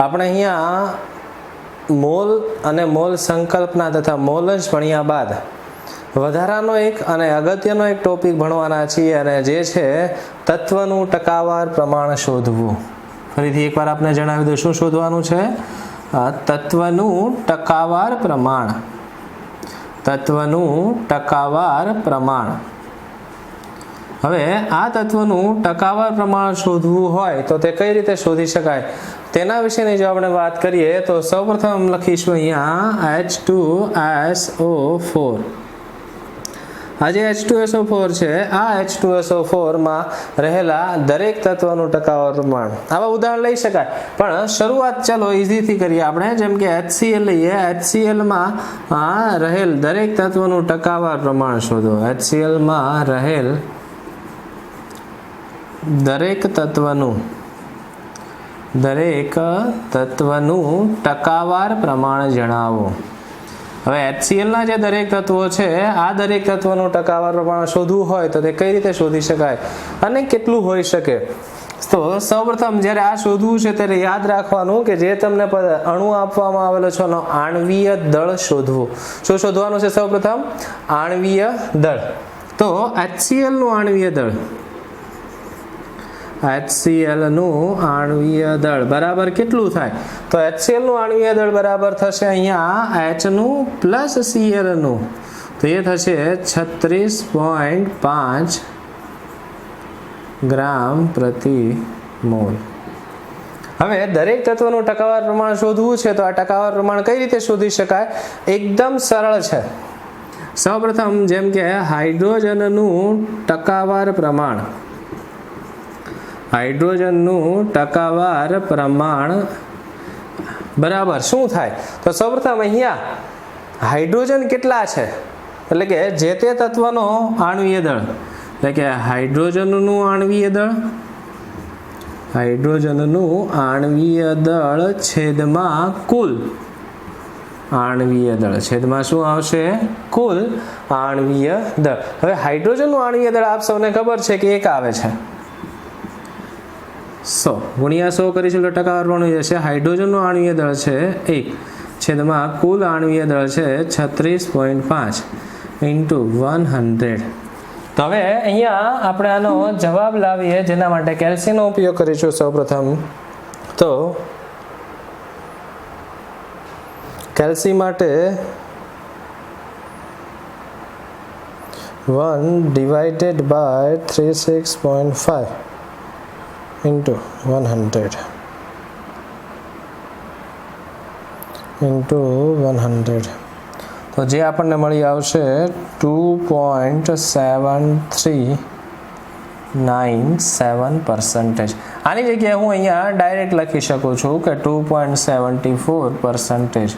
આપણે અહીંયા મોલ અને મોલ સંકલ્પના તથા મોલ અંશ ભણ્યા બાદ વધારાનો એક અને અગત્યનો એક ટોપિક ભણવાના છીએ અને જે છે તત્વનું ટકાવાર પ્રમાણ શોધવું. ફરીથી એકવાર આપને જણાવી દઉં શું શોધવાનું છે. તત્વનું ટકાવાર પ્રમાણ. તત્વનું ટકાવાર પ્રમાણ. હવે આ તત્વનું ટકાવાર પ્રમાણ શોધવું હોય તો તે કઈ રીતે શોધી શકાય તેના વિશેની જો આપણે વાત કરીએ તો સૌપ્રથમ લખીશું અહીંયા H2SO4. આ જે H2SO4 છે આ H2SO4 માં રહેલા દરેક તત્વનું ટકાવાર પ્રમાણ. આવા ઉદાહરણ લઈ શકાય પણ શરૂઆત ચલો ઈઝીથી કરીએ આપણે. જેમ કે HCl લઈએ. HCl માં રહેલ દરેક તત્વનું ટકાવાર પ્રમાણ શોધો. HCl માં રહેલ દરેક તત્વનું ટકાવાર પ્રમાણ જણાવો. હવે HCl ના જે દરેક તત્વો છે આ દરેક તત્વનું ટકાવાર પ્રમાણ શોધવું હોય તો તે કઈ રીતે શોધી શકાય અને કેટલું હોઈ શકે. તો સૌપ્રથમ જ્યારે આ શોધવું છે ત્યારે યાદ રાખવાનું કે જે તમને અણુ આપવામાં આવેલો છે એનો આણ્વીય દળ શોધવું. શું શોધવાનું છે? સૌપ્રથમ આણ્વીય દળ. તો HCl નું આણ્વીય દળ, HCl નું આણ્વીય દળ બરાબર કેટલું થાય? તો HCl નું આણ્વીય દળ બરાબર થશે અહીંયા H નું પ્લસ Cl નું, તો એ થશે 36.5 ગ્રામ પ્રતિ મોલ. હવે દરેક તત્વનું ટકાવાર પ્રમાણ શોધવું છે તો આ ટકાવાર પ્રમાણ કઈ રીતે શોધી શકાય? એકદમ સરળ છે. સૌપ્રથમ જેમ કે હાઇડ્રોજનનું ટકાવાર પ્રમાણ, હાઇડ્રોજનનું ટકાવાર પ્રમાણ બરાબર શું થાય? તો સૌપ્રથમ અહીંયા હાઇડ્રોજન કેટલા છે એટલે કે જે તે તત્વનો આણ્વીય દળ, એટલે કે હાઇડ્રોજનનું આણ્વીય દળ, હાઇડ્રોજનનું આણ્વીય દળ છેદમાં કુલ આણ્વીય દળ, છેદમાં શું આવશે? કુલ આણ્વીય દળ. હવે હાઇડ્રોજનનું આણ્વીય દળ આપ સૌને ખબર છે કે 1 આવે છે. 100 ગુણ્યા 100 કરીશું તો ટકાવાર પ્રમાણ જશે. હાઇડ્રોજનનું આણ્વીય દળ છે 1 છેદમાં કુલ આણ્વીય દળ છે 36.5 ઇન્ટુ 100. તો હવે અહીંયા આપણે આનો જવાબ લાવીએ જેના માટે કેલ્સીનો ઉપયોગ કરીશું. સૌપ્રથમ તો કેલ્સી માટે 1 ડિવાઇડેડ બાય 36.5 into 100 into 100 તો જે આપણને મળી આવશે 2.7397%. આની જગ્યાએ હું અહીંયા ડાયરેક્ટ લખી શકું છું કે 2.74%.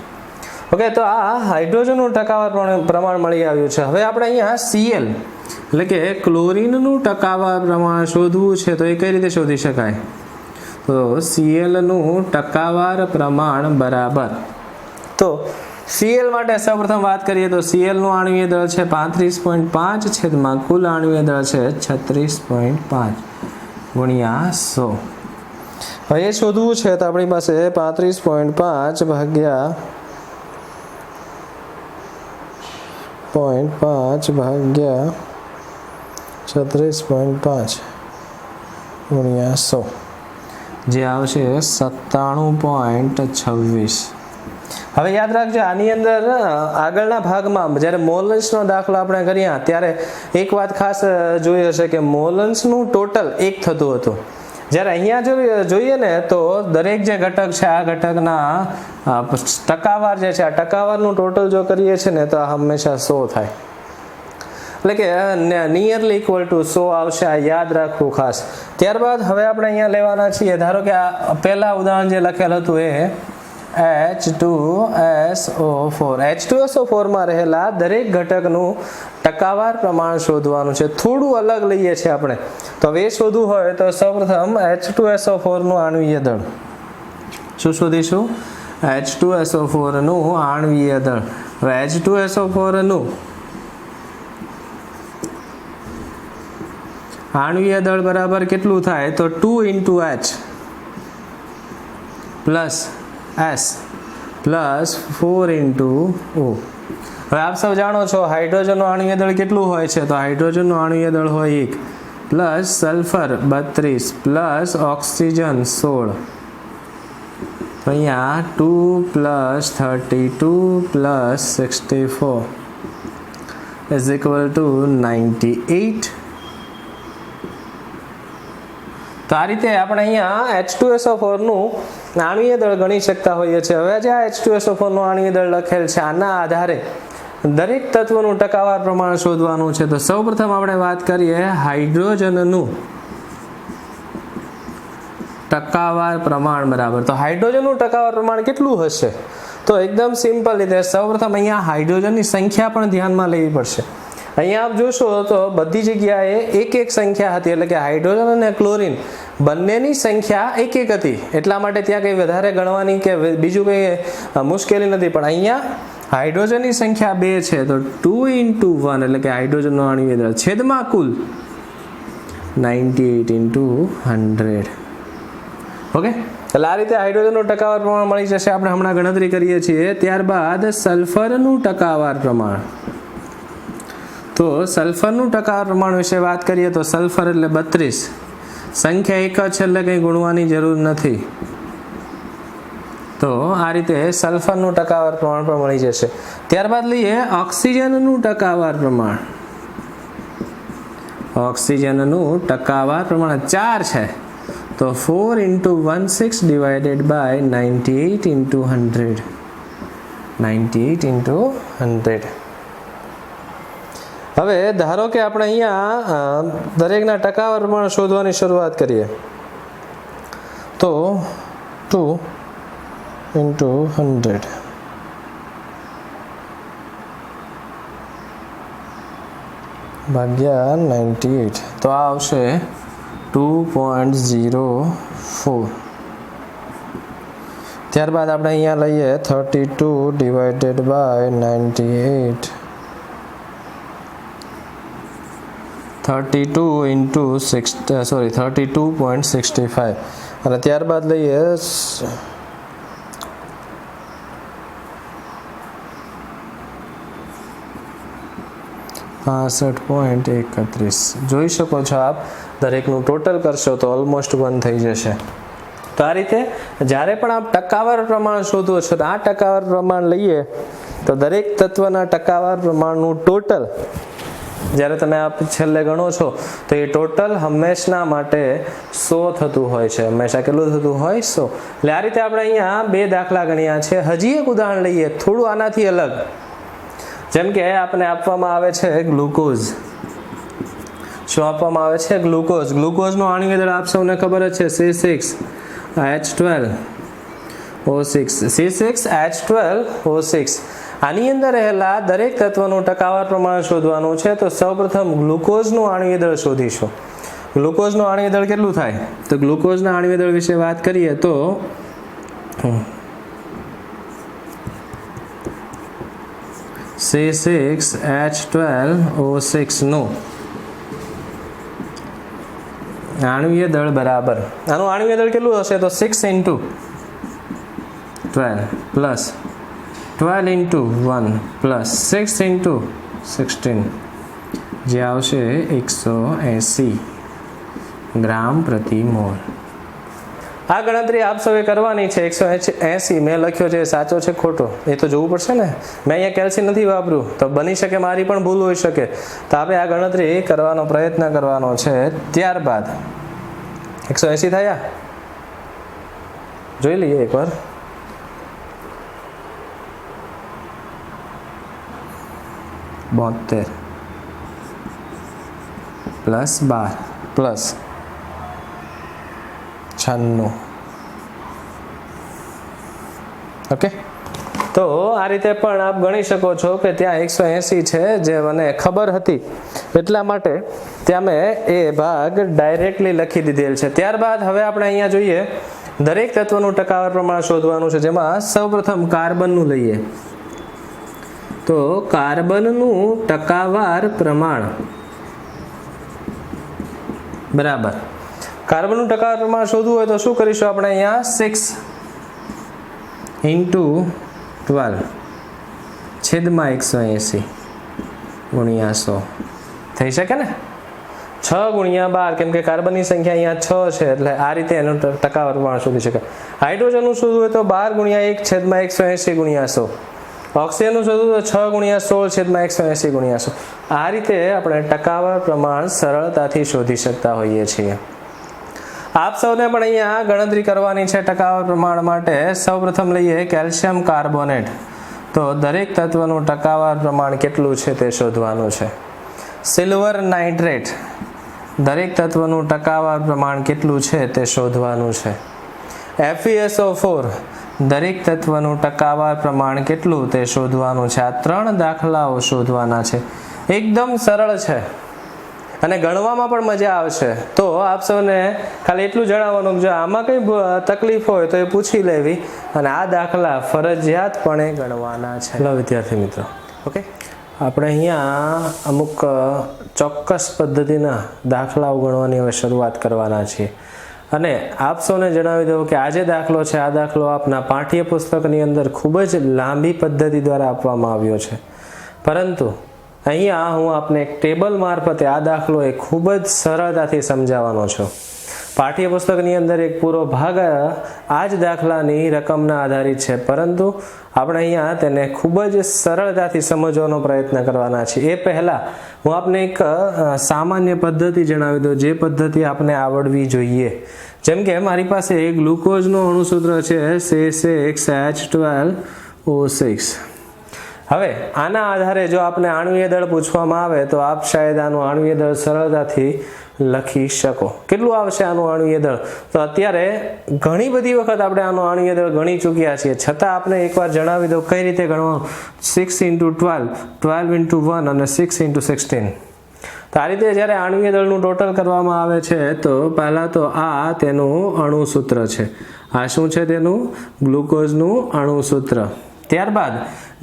ઓકે, તો આ હાઇડ્રોજનનું ટકાવાર પ્રમાણ મળી આવ્યું છે. હવે આપણે અહીંયા Cl એટલે કે ક્લોરીનનું ટકાવાર પ્રમાણ શોધવું છે તો એ કઈ રીતે શોધી શકાય? તો Cl નું ટકાવાર પ્રમાણ બરાબર, તો Cl માટે સૌપ્રથમ વાત કરીએ તો Cl નું આણ્વીય દળ છે 35.5 છેદમાં કુલ આણ્વીય દળ છે 36.5 ગુણ્યા 100. હવે એ શોધવું છે તો આપણી પાસે 35.5 ભાગ્યા 36.5 ગુણ્યા 100 જે આવશે 97.26. હવે યાદ રાખજો આની અંદર આગળના ભાગમાં જ્યારે મોલ અંશનો દાખલો આપણે કર્યા ત્યારે એક વાત ખાસ જોઈ હશે કે મોલ અંશનું ટોટલ 1 થતું હતું. જ્યારે અહીંયા જોઈએ ને તો દરેક જે ઘટક છે આ ઘટકના ટકાવાર જે છે આ ટકાવારનું ટોટલ જો કરીએ છીએ ને તો આ હંમેશા 100 થાય, એટલે કે નિયરલી ઇક્વલ ટુ 100 આવશે. આ યાદ રાખવું ખાસ. ત્યારબાદ હવે આપણે અહીંયા લેવાના છીએ, ધારો કે આ પહેલા ઉદાહરણ જે લખેલ હતું એ H2SO4. H2SO4 માં રહેલા દરેક ઘટકનું ટકાવાર પ્રમાણ શોધવાનું છે. થોડું અલગ લઈએ છીએ આપણે. તો હવે શોધવું હોય તો સૌપ્રથમ H2SO4 નું આણ્વીય દળ. શું શોધીશું? H2SO4 નું આણ્વીય દળ. હવે H2SO4 નું આણ્વીય દળ બરાબર કેટલું થાય? તો 2 into H plus S plus 4 into O. હવે આપ સૌ જાણો છો હાઇડ્રોજનનું આણ્વીય દળ કેટલું હોય છે? તો હાઇડ્રોજનનું આણ્વીય દળ હોય 1 પ્લસ સલ્ફર 32 પ્લસ ઓક્સિજન 16. અહીંયા 2 plus 32 plus 64 is equal to 98. તો આ રીતે આપણે અહીંયા H2SO4 નું આણ્વીય દળ ગણી શકતા હોઈએ છીએ. હવે જે આ H2SO4 નું આણ્વીય દળ લખેલ છે આના આધારે દરેક તત્વનું ટકાવાર પ્રમાણ શોધવાનું છે. તો સૌપ્રથમ આપણે વાત કરીએ હાઇડ્રોજનનું ટકાવાર પ્રમાણ બરાબર. તો હાઇડ્રોજનનું ટકાવાર પ્રમાણ કેટલું હશે? તો એકદમ સિમ્પલ રીતે સૌપ્રથમ અહીંયા હાઇડ્રોજનની સંખ્યા પણ ધ્યાનમાં લેવી પડશે. અહીંયા આપ જોશો તો બધી જગ્યાએ એક સંખ્યા હતી, એટલે કે હાઇડ્રોજન અને ક્લોરીન બંનેની સંખ્યા એક હતી. એટલા માટે ત્યાં કંઈ વધારે ગણવાની કે બીજું કંઈ મુશ્કેલી નથી. પણ અહીંયા હાઇડ્રોજનની સંખ્યા 2 છે, તો 2 ઇન્ટુ 1 એટલે કે હાઇડ્રોજનનો આણ્વીય દળ છેદમાં કુલ 98 ઇન્ટુ 100. ઓકે, એટલે આ રીતે હાઇડ્રોજનનું ટકાવાર પ્રમાણ મળી જશે. આપણે હમણાં ગણતરી કરીએ છીએ. ત્યારબાદ સલ્ફરનું ટકાવાર પ્રમાણ. તો સલ્ફરનું ટકાવાર પ્રમાણ વિશે વાત કરીએ તો સલ્ફર એટલે 32. સંખ્યા એક જ છે એટલે કંઈ ગુણવાની જરૂર નથી. તો આ રીતે સલ્ફરનું ટકાવાર પ્રમાણ પણ મળી જશે. ત્યારબાદ લઈએ ઓક્સિજનનું ટકાવાર પ્રમાણ. ઓક્સિજનનું ટકાવાર પ્રમાણ 4 છે, તો 4 into 16 divided by 98 into 100. 98 into 100. હવે ધારો કે આપણે અહીંયા દરેકના ટકાવાર પ્રમાણ શોધવાની શરૂઆત કરીએ. તો 2 ઇન્ટુ 100 ભાગ્યા 98, તો આ આવશે 2.04. ત્યારબાદ આપણે અહીંયા લઈએ 32 ડિવાઇડેડ બાય 98. 32 ઇન્ટુ 32.65. અને ત્યારબાદ લઈએ 65.31. જોઈ શકો છો આપ, દરેકનું ટોટલ કરશો તો ઓલમોસ્ટ 1 થઈ જશે. તો આ રીતે જ્યારે પણ આપ ટકાવાર પ્રમાણ શોધો છો તો આ ટકાવાર પ્રમાણ લઈએ તો દરેક તત્વના ટકાવાર પ્રમાણનું ટોટલ જ્યારે તમે આપ છેલ્લે ગણો છો તો એ ટોટલ હંમેશના માટે 100 થતું હોય છે. હંમેશા કેટલું થતું હોય? 100. એટલે આ રીતે આપણે અહીંયા 2 દાખલા ગણ્યા છે. હજી એક ઉદાહરણ લઈએ થોડું આનાથી અલગ. જેમ કે આપણને આપવામાં આવે છે ગ્લુકોઝ. શું આપવામાં આવે છે? ગ્લુકોઝ. ગ્લુકોઝનું આણ્વીય દળ આપ સૌને ખબર જ છે, C6H12O6. C6H12O6. આની અંદર રહેલા દરેક તત્વનું ટકાવાર પ્રમાણ શોધવાનું છે. તો સૌપ્રથમ ગ્લુકોઝનું આણ્વીય દળ શોધીશું. ગ્લુકોઝનું આણ્વીય દળ કેટલું થાય? તો ગ્લુકોઝના આણ્વીય દળ વિશે વાત કરીએ તો C6H12O6 નું આણ્વીય દળ બરાબર, આનું આણ્વીય દળ કેટલું હશે? તો 6 into 12 plus 12 into 1 plus 6 into 16, જે આવશે 180 ગ્રામ પ્રતિ મોલ. આ ગણતરી આપ સૌએ કરવાની છે. 180 મેં લખ્યો છે, સાચો છે ખોટો એ તો જોવું પડશે ને. મેં અહીંયા કેલ્સી નથી વાપર્યું, તો બની શકે મારી પણ ભૂલ હોઈ શકે. તો આપણે આ ગણતરી કરવાનો પ્રયત્ન કરવાનો છે. ત્યારબાદ 180 થયા, જોઈ લઈએ એકવાર. બોતેર પ્લસ 12 પ્લસ 96. ઓકે, તો આ રીતે પણ આપ ગણી શકો છો કે ત્યાં 180 છે, જે મને ખબર હતી એટલા માટે ત્યાં મેં એ ભાગ ડાયરેક્ટલી લખી દીધેલ છે. ત્યારબાદ હવે આપણે અહીંયા જોઈએ દરેક તત્વનું ટકાવાર પ્રમાણ શોધવાનું છે, જેમાં સૌપ્રથમ કાર્બનનું લઈએ. તો કાર્બનનું ટકાવાર પ્રમાણ બરાબર. કાર્બનનું ટકાવાર પ્રમાણ શોધવું હોય તો શું કરીશું આપણે? અહીંયા 6 ઇન્ટુ 12 છેદમાં 180 ગુણ્યા 100 થઈ શકે ને? 6 ગુણ્યા 12, કેમ કે કાર્બનની સંખ્યા અહીંયા 6 છે એટલે આ રીતે એનું ટકાવાર પ્રમાણ શોધી શકાય. હાઇડ્રોજનનું શોધવું હોય તો 12 ગુણ્યા 1 છેદમાં 180 ગુણ્યા 100. ઓક્સિજનનું શોધવું તો 6 ગુણ્યા 16 છેદમાં 180 ગુણ્યા 100. આ રીતે આપણે ટકાવાર પ્રમાણ સરળતાથી શોધી શકતા હોઈએ છીએ. આપ સૌને પણ અહીંયા ગણતરી કરવાની છે ટકાવાર પ્રમાણ માટે. સૌપ્રથમ લઈએ કેલ્શિયમ કાર્બોનેટ. તો દરેક તત્વનું ટકાવાર પ્રમાણ કેટલું છે તે શોધવાનું છે. સિલ્વર નાઇટ્રેટ, દરેક તત્વનું ટકાવાર પ્રમાણ કેટલું છે તે શોધવાનું છે. FeSO4, દરેક તત્વનું ટકાવાર પ્રમાણ કેટલું તે શોધવાનું છે. આ 3 દાખલાઓ શોધવાના છે. એકદમ સરળ છે અને ગણવામાં પણ મજા આવશે. તો આપ સૌને ખાલી એટલું જણાવવાનું, જો આમાં કંઈ તકલીફ હોય તો એ પૂછી લેવી અને આ દાખલા ફરજિયાતપણે ગણવાના છે. લો વિદ્યાર્થી મિત્રો, ઓકે, આપણે અહીંયા અમુક ચોક્કસ પદ્ધતિના દાખલાઓ ગણવાની હવે શરૂઆત કરવાના છીએ. અને આપ સૌને જણાવી દઉં કે આ જે દાખલો છે, આ દાખલો આપના પાઠ્યપુસ્તકની અંદર ખૂબ જ લાંબી પદ્ધતિ દ્વારા આપવામાં આવ્યો છે, પરંતુ અહીંયા હું આપને એક ટેબલ મારફતે આ દાખલો એ ખૂબ જ સરળતાથી સમજાવવાનો છું. પાઠ્યપુસ્તકની અંદર એક પૂરો ભાગ આ જ દાખલાની રકમના આધારિત છે, પરંતુ આપણે અહીંયા તેને ખૂબ જ સરળતાથી સમજવાનો પ્રયત્ન કરવાના છીએ. એ પહેલાં હું આપને એક સામાન્ય પદ્ધતિ જણાવી દઉં, જે પદ્ધતિ આપને આવડવી જોઈએ. જેમ કે મારી પાસે એક ગ્લુકોઝનું અણુસૂત્ર છે C6H12O6. હવે આના આધારે જો આપને આણ્વીય દળ પૂછવામાં આવે તો આપ શાયદ આનું આણ્વીય દળ સરળતાથી લખી શકો. કેટલું આવશે આનું આણ્વીય દળ? તો અત્યારે ઘણી બધી વખત આપણે આનું આણ્વીય દળ ગણી ચૂક્યા છીએ, છતાં આપણે એકવાર જણાવી દઉં કઈ રીતે ગણવાનું. 6 × 12, 12 × 1 અને 6 × 16. તો આ રીતે જ્યારે આણ્વીય દળનું ટોટલ કરવામાં આવે છે તો પહેલાં તો આ તેનું અણુસૂત્ર છે. આ શું છે? તેનું ગ્લુકોઝનું અણુસૂત્ર. ત્યારબાદ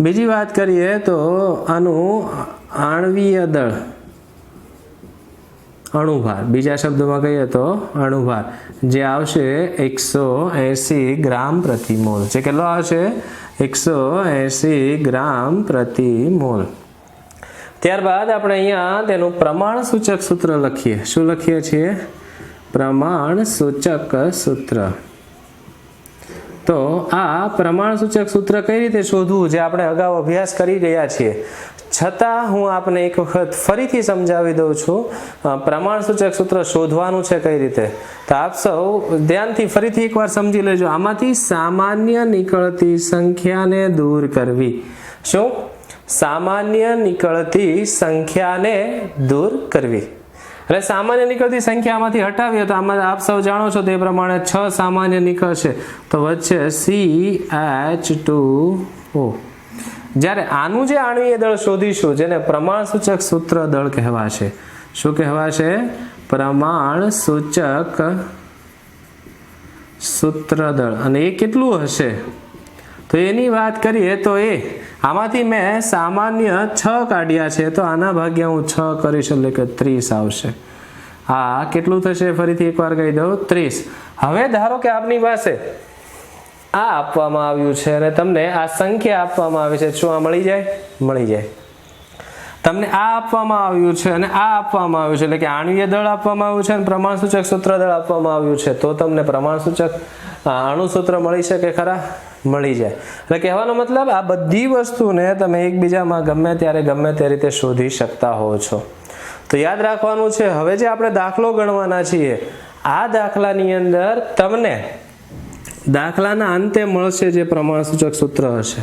બીજી વાત કરીએ તો આનું આણ્વીય દળ, અણુભાર, બીજા શબ્દોમાં કહીએ તો અણુભાર, જે આવશે 180 ગ્રામ પ્રતિ મોલ. જે કેટલો આવશે? 180 ગ્રામ પ્રતિ મોલ. ત્યારબાદ આપણે અહીંયા તેનું પ્રમાણ સૂચક સૂત્ર લખીએ. શું લખીએ છીએ? પ્રમાણ સૂચક સૂત્ર. તો આ પ્રમાણ સૂચક સૂત્ર કઈ રીતે શોધવું, જે આપણે અગાઉ અભ્યાસ કરી રહ્યા છીએ, છતાં હું આપને એક વખત ફરીથી સમજાવી દઉં છું. પ્રમાણ સૂચક સૂત્ર શોધવાનું છે કઈ રીતે, તો આપ સૌ ધ્યાનથી ફરીથી એકવાર સમજી લેજો. આમાંથી સામાન્ય નીકળતી સંખ્યાને દૂર કરવી. શું? સામાન્ય નીકળતી સંખ્યાને દૂર કરવી. એટલે સામાન્ય નીકળતી સંખ્યામાંથી હટાવીએ તો આમાં આપ સૌ જાણો છો તે પ્રમાણે 6 સામાન્ય નીકળશે, તો વચ્ચે CH2O. જ્યારે આનું જે આણ્વીય દળ શોધીશું, જેને પ્રમાણ સૂચક સૂત્ર દળ કહેવાશે. શું કહેવાશે? પ્રમાણ સૂચક સૂત્ર દળ. અને એ કેટલું હશે તો એની વાત કરીએ તો એ આમાંથી મેં સામાન્ય 6 કાઢ્યા છે, તો આના ભાગ્યા હું 6 કરીશ એટલે કે 30 આવશે. આ કેટલું થશે? ફરીથી એકવાર કહી દઉં, 30. હવે ધારો કે આપની પાસે આ આપવામાં આવ્યું છે અને તમને આ સંખ્યા આપવામાં આવી છે. શું આ મળી જાય? મળી જાય. તમને આ આપવામાં આવ્યું છે અને આ આપવામાં આવ્યું છે, એટલે કે આણ્વીય દળ આપવામાં આવ્યું છે અને પ્રમાણસૂચક સૂત્ર દળ આપવામાં આવ્યું છે, તો તમને પ્રમાણસૂચક અણુસૂત્ર મળી શકે ખરા? મળી જાય. એટલે કહેવાનો મતલબ આ બધી વસ્તુને તમે એકબીજામાં ગમે ત્યારે ગમે તે રીતે શોધી શકતા હો છો. તો યાદ રાખવાનું છે, હવે જે આપણે દાખલો ગણવાના છીએ, આ દાખલાની અંદર તમને દાખલાના અંતે મળશે જે પ્રમાણસૂચક સૂત્ર હશે.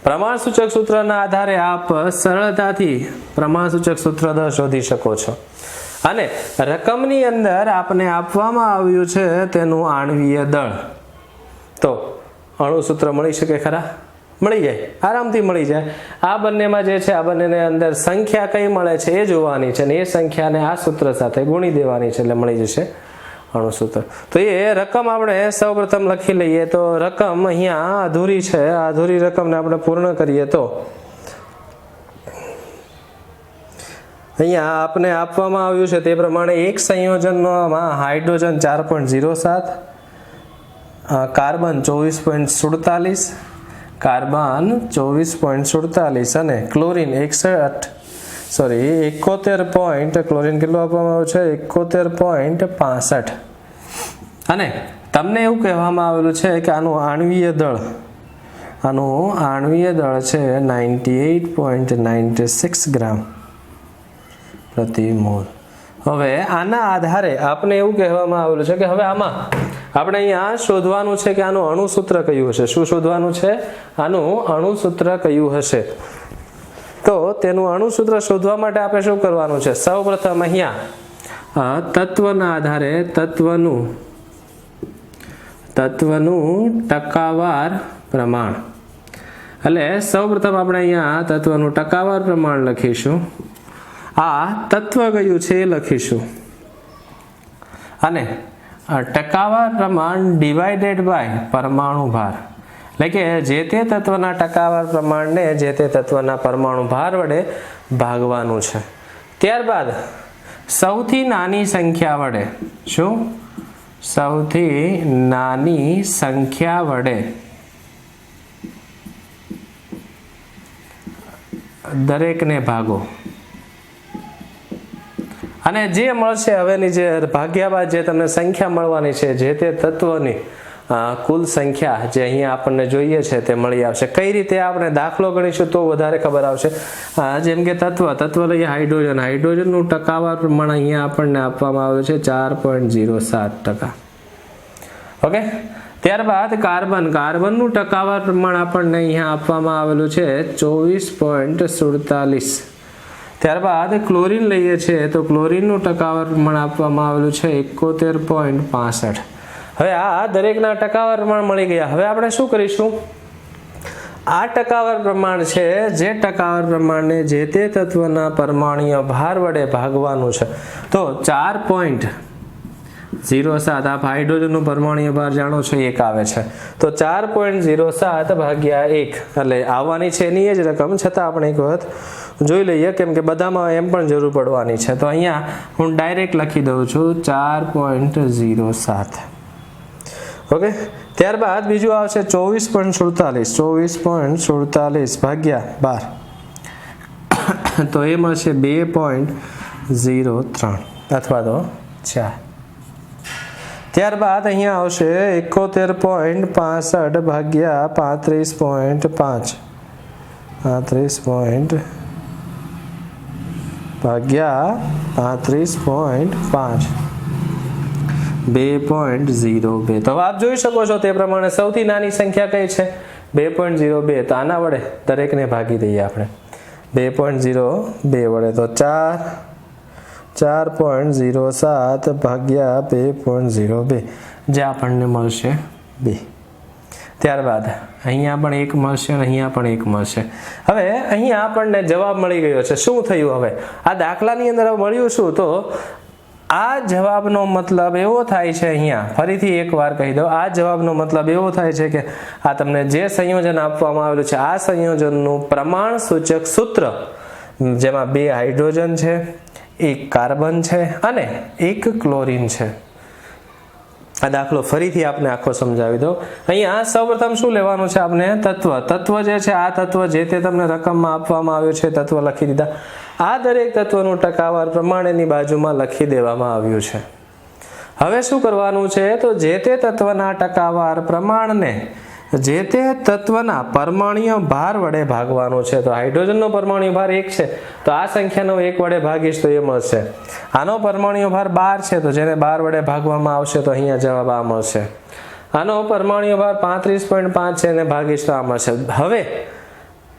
પ્રમાણસૂચક સૂત્રના આધારે આપ સરળતાથી પ્રમાણસૂચક સૂત્ર દળ શોધી શકો છો. અને રકમની અંદર આપને આપવામાં આવ્યું છે તેનું આણ્વીય દળ, તો અણુસૂત્ર મળી શકે ખરા? મળી જાય, આરામથી મળી જાય. આ બંનેમાં જે છે, આ બંનેને અંદર સંખ્યા કઈ મળે છે એ જોવાની છે, અને એ સંખ્યાને આ સૂત્ર સાથે ગુણી દેવાની છે, એટલે મળી જશે અણુસૂત્ર. તો એ રકમ આપણે સૌપ્રથમ લખી લઈએ. તો રકમ અહીંયા અધૂરી છે, આ અધૂરી રકમને આપણે પૂર્ણ કરીએ તો અહીંયા આપને આપવામાં આવ્યું છે તે પ્રમાણે એક સંયોજનમાં હાઇડ્રોજન 4.07, કાર્બન 24.47, કાર્બન 24.47 અને ક્લોરીન 71 ક્લોરીન કેટલું આપવામાં આવ્યું છે 71.65 અને તમને એવું કહેવામાં આવેલું છે કે આનું આણ્વીય દળ છે 98.96 ગ્રામ પ્રતિ મોલ. હવે આના આધારે આપણે એવું કહેવામાં આવેલું છે કે હવે આમાં આપણે અહીંયા શોધવાનું છે કે આનું અણુસૂત્ર કયું હશે. શું શોધવાનું છે? આનું અણુસૂત્ર કયું હશે. તો તેનું અણુસૂત્ર શોધવા માટે આપણે શું કરવાનું છે? સૌપ્રથમ અહીંયા તત્વના આધારે તત્વનું ટકાવાર પ્રમાણ, એટલે સૌપ્રથમ આપણે અહીંયા તત્વનું ટકાવાર પ્રમાણ લખીશું. આ તત્વ કયું છે એ લખીશું અને ટકાવાર પ્રમાણ ડિવાઇડેડ બાય પરમાણુ ભાર, એટલે કે જે તે તત્વના ટકાવાર પ્રમાણને જે તે તત્વના પરમાણુ ભાર વડે ભાગવાનું છે. ત્યારબાદ સૌથી નાની સંખ્યા વડે, શું? સૌથી નાની સંખ્યા વડે દરેકને ભાગો અને જે મળશે હવેની જે ભાગ્યા બાદ જે તમને સંખ્યા મળવાની છે જે તે તત્વની કુલ સંખ્યા જે અહીંયા આપણને જોઈએ છે તે મળી આવશે. કઈ રીતે આપણે દાખલો ગણીશું તો વધારે ખબર આવશે. જેમ કે તત્વ લઈએ હાઇડ્રોજનનું ટકાવાર પ્રમાણ અહીંયા આપણને આપવામાં આવ્યું છે 4.07%. ઓકે. ત્યારબાદ કાર્બનનું ટકાવાર પ્રમાણ આપણને અહીંયા આપવામાં આવેલું છે 24.47. ત્યારબાદ ક્લોરીન લઈએ છીએ તો ક્લોરીનનું ટકાવાર પ્રમાણ આપવામાં આવેલું છે 71.65. હવે આ દરેકના ટકાવાર પ્રમાણ મળી ગયા. હવે આપણે શું કરીશું? આ ટકાવાર પ્રમાણ છે જે ટકાવાર પ્રમાણને જે તે તત્વના પરમાણુય ભાર વડે ભાગવાનું છે. તો 4.07 આપ હાઇડ્રોજનનું પરમાણુય ભાર જાણો છો 1 આવે છે. તો 4.07 ભાગ્યા 1 એટલે આવવાની છે એની જ રકમ, છતાં આપણે એક વખત જોઈ લઈએ કેમ કે બધામાં એમ પણ જરૂર પડવાની છે. તો અહીંયા હું ડાયરેક્ટ લખી દઉં છું 4.07. ઓકે. ત્યારબાદ બીજું આવશે 24.47 ભાગ્યા 12 તો એ મળશે 2.03 અથવા તો 4. ત્યારબાદ અહીંયા આવશે 71.65 ભાગ્યા 35.5 ભાગ્યા 35.5 2.02. તો આપ જોઈ શકો છો તે પ્રમાણે સૌથી નાની સંખ્યા કઈ છે 2.02. તો આના વડે દરેકને ભાગી દઈએ આપણે 2.02 વડે. તો 4.07 ભાગ્યા 2.02 જે આપણને મળશે 2. ત્યારબાદ અહીંયા પણ 1 મળશે અને અહીંયા પણ 1 મળશે. હવે અહીંયા આપણને જવાબ મળી ગયો છે. શું થયું? હવે આ દાખલાની અંદર મળ્યું શું? તો આ જવાબનો મતલબ એવો થાય છે, અહીંયા ફરીથી એકવાર કહી દઉં, આ જવાબનો મતલબ એવો થાય છે કે આ તમને જે સંયોજન આપવામાં આવેલું છે આ સંયોજનનું પ્રમાણ સૂચક સૂત્ર જેમાં 2 હાઇડ્રોજન છે, 1 કાર્બન છે અને 1 ક્લોરીન છે. આ દાખલો ફરીથી આપણે આખો સમજાવી દો. અહીંયા સૌપ્રથમ શું લેવાનું છે આપણે? તત્વ જે છે આ તત્વ જે તે તમને રકમમાં આપવામાં આવ્યું છે તત્વ લખી દીધા. આ દરેક તત્વનું ટકાવાર પ્રમાણ એની બાજુમાં લખી દેવામાં આવ્યું છે. હવે શું કરવાનું છે? તો જે તે તત્વના ટકાવાર પ્રમાણને જે તે તત્વના પરમાણુય ભાર વડે ભાગવાનું છે. તો હાઇડ્રોજનનો પરમાણુય ભાર 1 છે તો આ સંખ્યાનો 1 વડે ભાગીશ તો એ મળશે. આનો પરમાણુય ભાર 12 છે તો જેને 12 વડે ભાગવામાં આવશે તો અહીંયા જવાબ આ મળશે. આનો પરમાણુય ભાર 35.5 છે એને ભાગીશ તો આ મળશે. હવે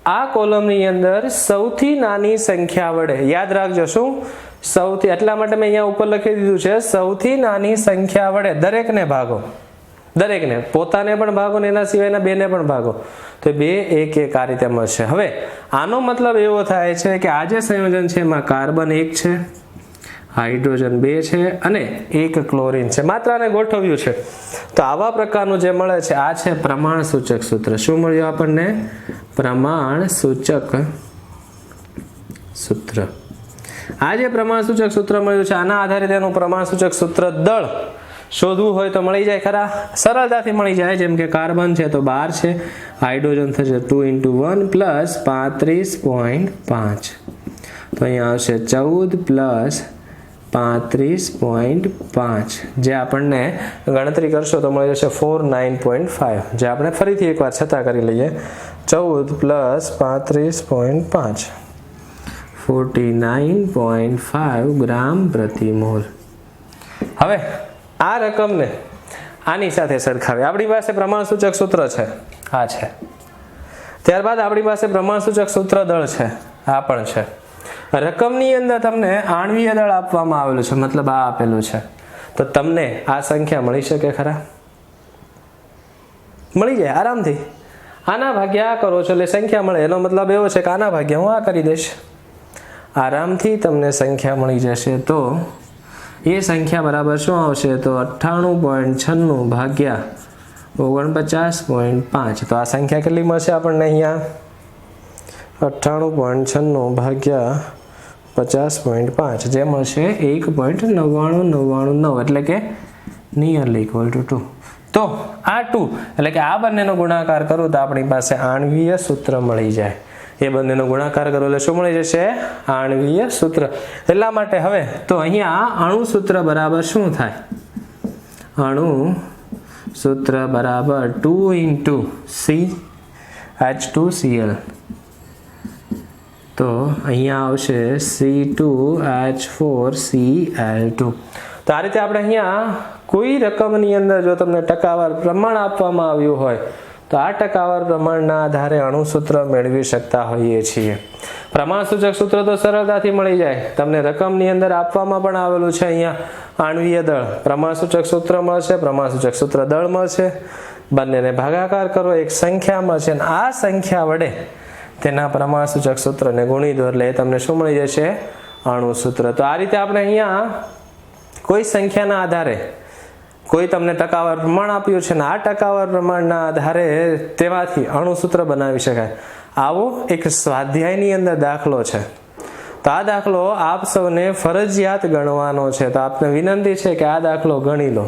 આ કોલમની અંદર સૌથી નાની સંખ્યા વડે યાદ રાખજો શું? સૌથી, એટલા માટે મેં અહીંયા ઉપર લખી દીધું છે સૌથી નાની સંખ્યા વડે દરેકને ભાગો. દરેકને, પોતાને પણ ભાગો ને એના સિવાયના 2 ને પણ ભાગો તો 2 1 1 આ રીતે મળશે. હવે આનો મતલબ એવો થાય છે કે આ જે સંયોજન છે એમાં કાર્બન 1 છે, હાઇડ્રોજન 2 છે અને 1 ક્લોરીન છે. માત્ર આને ગોઠવ્યું છે. તો આવા પ્રકારનું જે મળે છે આ છે પ્રમાણ સૂચક સૂત્ર. શું મળ્યું આપણને? પ્રમાણ સૂચક સૂત્ર. આ જે પ્રમાણ સૂચક સૂત્ર મળ્યું છે આના આધારે તેનું પ્રમાણ સૂચક સૂત્ર દળ શોધવું હોય તો મળી જાય ખરા, સરળતાથી મળી જાય. જેમ કે કાર્બન છે તો 12 છે, હાઇડ્રોજન થશે 2 × 1 પ્લસ 35.5, તો અહીંયા આવશે 14 પ્લસ 35.5, જે આપણને ગણતરી કરશો તો મળી જશે 49.5, જે આપણે ફરીથી એકવાર છતાં કરી લઈએ. 14 પ્લસ 35.5 49.5 ગ્રામ પ્રતિ મોલ. હવે આ રકમને આની સાથે સરખાવી. આપણી પાસે પ્રમાણસૂચક સૂત્ર છે, આ છે. ત્યારબાદ આપણી પાસે પ્રમાણસૂચક સૂત્ર દળ છે, આ પણ છે. રકમની અંદર તમને આણ્વીય દળ આપવામાં આવેલું છે, મતલબ આ આપેલું છે. તો તમને આ સંખ્યા મળી શકે ખરા? મળી જાય આરામથી. આના ભાગ્યા આ કરો છો એટલે સંખ્યા મળે, એનો મતલબ એવો છે કે આના ભાગ્યા હું આ કરી દઈશ, આરામથી તમને સંખ્યા મળી જશે. તો એ સંખ્યા બરાબર શું આવશે? તો 98.96 ભાગ્યા 49.5. તો આ સંખ્યા કેટલી મળશે આપણને અહીંયા? 98.96 ભાગ્યા 50.5, જે મળશે 1.9999, એટલે કે નિયરલી ઇક્વલ ટુ 2. તો આ 2 એટલે કે આ બંનેનો ગુણાકાર કરું તો આપણી પાસે આણ્વીય સૂત્ર મળી જાય. એ બંનેનો ગુણાકાર કરો એટલે શું મળી જશે? આણ્વીય સૂત્ર. એટલા માટે હવે તો અહીંયા અણુ સૂત્ર બરાબર શું થાય? અણુ સૂત્ર બરાબર 2 × CH2Cl. તો અહીંયા આવશે C2H4Cl2. તો આ રીતે આપણે અહીંયા કોઈ રકમની અંદર જો તમને ટકાવાર પ્રમાણ આપવામાં આવ્યું હોય તો આ ટકાવાર પ્રમાણના આધારે અણુસૂત્ર મેળવી શકતા હોઈએ છીએ. પ્રમાણસૂચક સૂત્ર તો સરળતાથી મળી જાય. તમને રકમની અંદર આપવામાં પણ આવેલું છે અહીંયા આણ્વીય દળ. પ્રમાણસૂચક સૂત્ર મળશે, પ્રમાણસૂચક સૂત્ર દળ મળશે, બંનેને ભાગાકાર કરો, એક સંખ્યા મળશે, અને આ સંખ્યા વડે તેના પ્રમાણસૂચક સૂત્રને ગુણી દો એટલે તમને શું મળી જશે? અણુસૂત્ર. તો આ રીતે આપણે અહીંયા કોઈ સંખ્યાના આધારે કોઈ તમને ટકાવાર પ્રમાણ આપ્યું છે ને આ ટકાવાર પ્રમાણના આધારે તેમાંથી અણુસૂત્ર બનાવી શકાય. આવો એક સ્વાધ્યાયની અંદર દાખલો છે. તો આ દાખલો આપ સૌને ફરજિયાત ગણવાનો છે. તો આપને વિનંતી છે કે આ દાખલો ગણી લો,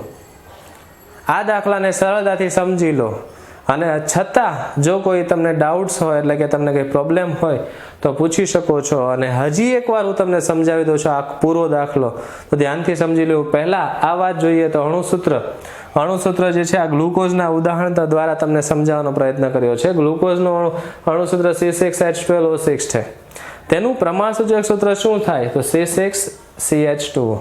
આ દાખલાને સરળતાથી સમજી લો, અને છતાં જો કોઈ તમને ડાઉટ્સ હોય એટલે કે તમને કંઈ પ્રોબ્લેમ હોય તો પૂછી શકો છો. અને હજી એકવાર હું તમને સમજાવી દઉં છું આ પૂરો દાખલો, તો ધ્યાનથી સમજી લેવું. પહેલાં આ વાત જોઈએ તો અણુસૂત્ર જે છે આ ગ્લુકોઝના ઉદાહરણ દ્વારા તમને સમજાવવાનો પ્રયત્ન કર્યો છે. ગ્લુકોઝનું અણુસૂત્ર C6H12O6 છે. તેનું પ્રમાણસૂચક સૂત્ર શું થાય? તો C6CH2O.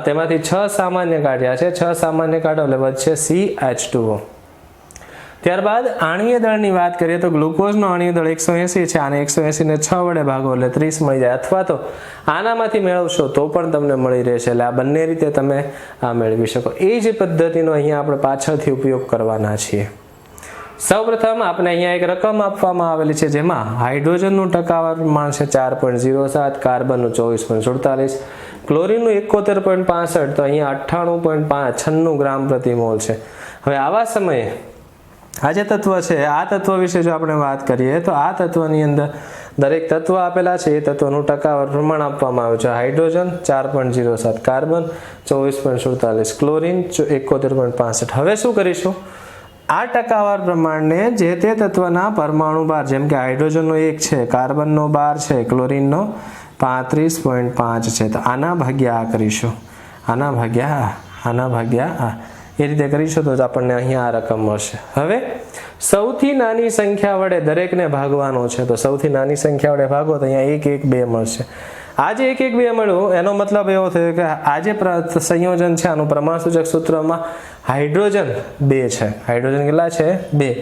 તેમાંથી 6 સામાન્ય કાઢ્યા છે, 6 સામાન્ય કાઢો એટલે વધશે CH2O. ત્યારબાદ આણ્વીય દળની વાત કરીએ તો ગ્લુકોઝનો આણ્વીય દળ 180 છે, આને 180 ને 6 વડે ભાગો એટલે 30 મળી જાય, અથવા તો આનામાંથી મેળવશો તો પણ તમને મળી રહેશે. એટલે આ બંને રીતે તમે આ મેળવી શકો. એ જ પદ્ધતિનો અહીંયા આપણે પાછળથી ઉપયોગ કરવાના છીએ. સૌપ્રથમ આપણે અહીંયા એક રકમ આપવામાં આવેલી છે, જેમાં હાઇડ્રોજનનું ટકાવાર પ્રમાણ છે 4.07, કાર્બનનું 24.47, ક્લોરીનનું 71.65, તો અહીંયા 98.96 ગ્રામ પ્રતિ મોલ છે. હવે આવા સમયે આ જે તત્વ છે આ તત્વ વિશે જો આપણે વાત કરીએ તો આ તત્વની અંદર દરેક તત્વ આપેલા છે, એ તત્વનું ટકાવાર પ્રમાણ આપવામાં આવ્યું છે. Hydrogen 4.07, carbon 24.47, chlorine 71.65. હવે શું કરીશું? આ ટકાવાર પ્રમાણને જે તે તત્વના પરમાણુ ભાર, જેમ કે હાઇડ્રોજનનો 1 છે, કાર્બનનો 12 છે, ક્લોરીનનો 35.5 છે, તો આના ભાગ્યા આ કરીશું, આના ભાગ્યા આ, એ રીતે કરીશું તો આપણને અહીંયા આ રકમ મળશે. હવે સૌથી નાની સંખ્યા વડે દરેકને ભાગવાનો છે, તો સૌથી નાની સંખ્યા વડે ભાગો તો અહીંયા 1 1 2 મળશે. આ જે 1 1 2 મળ્યું એનો મતલબ એવો થયો કે આ જે સંયોજન છે આનું પ્રમાણસૂચક સૂત્રમાં હાઇડ્રોજન 2 છે, હાઇડ્રોજન કેટલા છે? 2,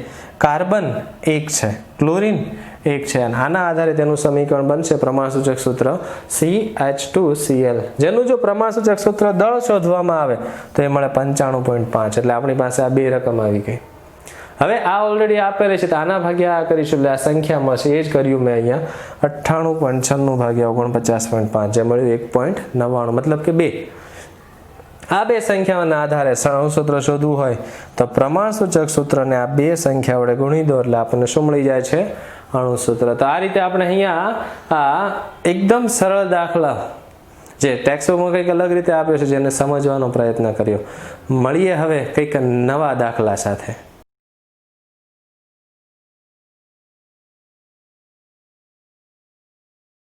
કાર્બન 1 છે, ક્લોરીન 1 છે, અને આના આધારે તેનું સમીકરણ બનશે પ્રમાણસૂચક સૂત્ર CH2Cl, જેનું જો પ્રમાણસૂચક સૂત્ર દળ શોધવામાં આવે તો એ મળે 95.5. એટલે આપણી પાસે આ 2 રકમ આવી ગઈ. હવે આ ઓલરેડી આપેલી છે તો આના ભાગ્યા આ કરીશું એટલે આ સંખ્યા મળશે. એ જ કર્યું મેં અહીંયા 98.96 ભાગ્યા 49.5, જે મળ્યું 1.99, મતલબ કે 2. આ 2 સંખ્યાઓના આધારે અણુસૂત્ર શોધવું હોય તો પ્રમાણસૂચક સૂત્રને આ 2 સંખ્યા વડે ગુણી દો એટલે આપણને શું મળી જાય છે? અણુસૂત્ર. તો આ રીતે આપણે અહીંયા આ એકદમ સરળ દાખલા જે ટેક્સ્ટબુકમાં કંઈક અલગ રીતે આપ્યો છે જેને સમજવાનો પ્રયત્ન કર્યો. મળીએ હવે કંઈક નવા દાખલા સાથે.